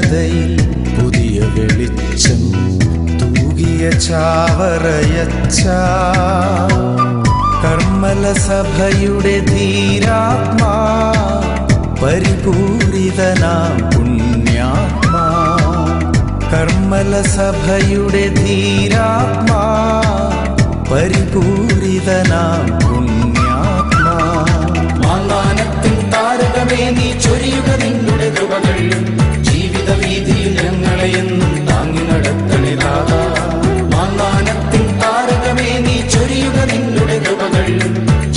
ജനതയിൽ പുതിയ വെളിച്ചം തൂകിയ ചാവറയച്ച കർമ്മല സഭയുടെ ധീരാത്മാ പരിപൂരിതനാം പുണ്യാത്മാ കർമ്മല സഭയുടെ ധീരാത്മാ പരിപൂരിതനാം പുണ്യാത്മാ മാങ്ങാനത്തിൻ താരകമേ നീ ചൊരിയുക നിന്നുടെ കൃപകൾ ജീവിത വീതിയിൽ ഞങ്ങളെ എന്നും താങ്ങി നടത്തണേ ദാതാ മാങ്ങാനത്തിൻ താരകമേ നീ ചൊരിയുക നിന്നുടെ കൃപകൾ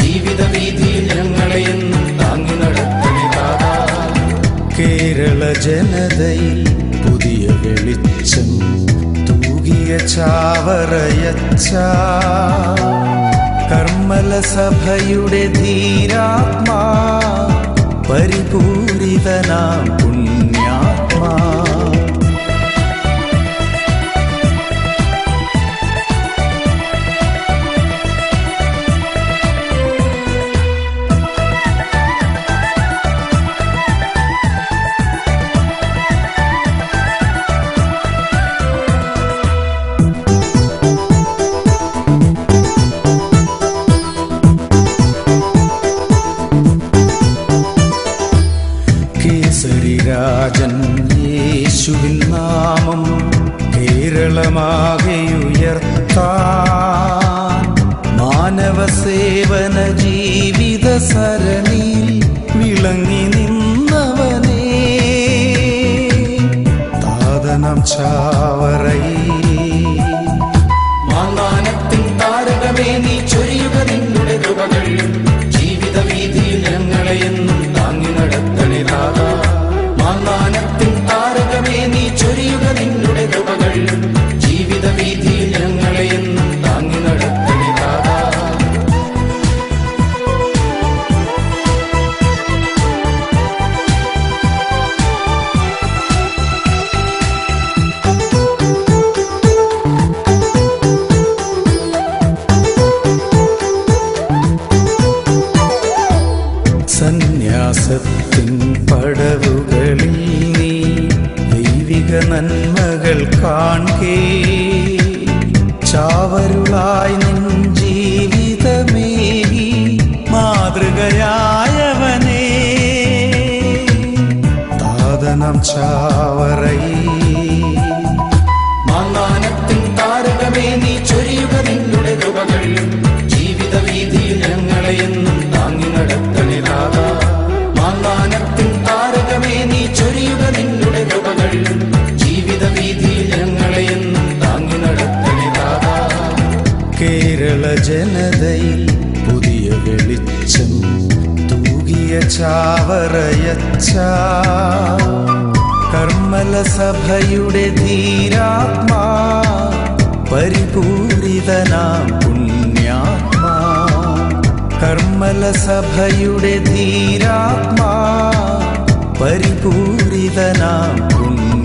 ജീവിത വീതിയിൽ ഞങ്ങളെ എന്നും താങ്ങി നടത്തണേ ദാതാ കേരള ജനതയിൽ പുതിയ വെളിച്ചം തൂകിയ ചാവറയച്ച കർമ്മല സഭയുടെ ധീരാത്മാ പരിപൂരിതനാം പുണ്യാത്മാ കേസരിരാജൻ യേശുവിൻ നാമം കേരളമാകെ ഉയർത്താൻ മാനവ സേവന ജീവിത സരണിയിൽ വിളങ്ങി നിന്നവനേ താതനം ചാവറയിൽ മാങ്ങാനത്തിൻ താരകമേ നീ ചൊരിയുക നിന്നുടെ കൃപകൾ ജീവിത വീതിയിൽ ഞങ്ങളെ എന്നും താങ്ങി നടത്തണേ ദാതാ മാങ്ങാനത്തിൻ താരകമേ നീ ചൊരിയുക നിന്നുടെ കൃപകൾ ജീവിത വീതിയിൽ ഞങ്ങളെ എന്നും താങ്ങി നടത്തണേ ദാതാ സന്യാസത്തിൻ പടവുകളിൽ നീ ദൈവിക നന്മകൾ കാൺകേ ചാവരുളായി നിൻ ജീവിതമേകി മാതൃകയായവനേ താതനം ചാവറയിൽ മാങ്ങാനത്തിൻ താരകമേ നീ ചൊരിയുക നിന്നുടെ കൃപകൾ ജീവിത വീതിയിൽ ഞങ്ങളെ എന്നും താങ്ങി നടത്തണേ ദാതാ മാങ്ങാനത്തിൻ താരകമേ നീ ചൊരിയുക നിന്നുടെ കൃപകൾ ജീവിത വീതിയിൽ ഞങ്ങളെ എന്നും താങ്ങി നടത്തണേ ദാതാ കേരള ജനതയിൽ പുതിയ വെളിച്ചം തൂകിയ ചാവറയച്ച കർമ്മല സഭയുടെ ധീരാത്മാ പരിപൂരിതനാം പുണ്യാത്മാ കർമ്മല സഭയുടെ ധീരാത്മാ പരിപൂരിതനാം പുണ്യാത്മാ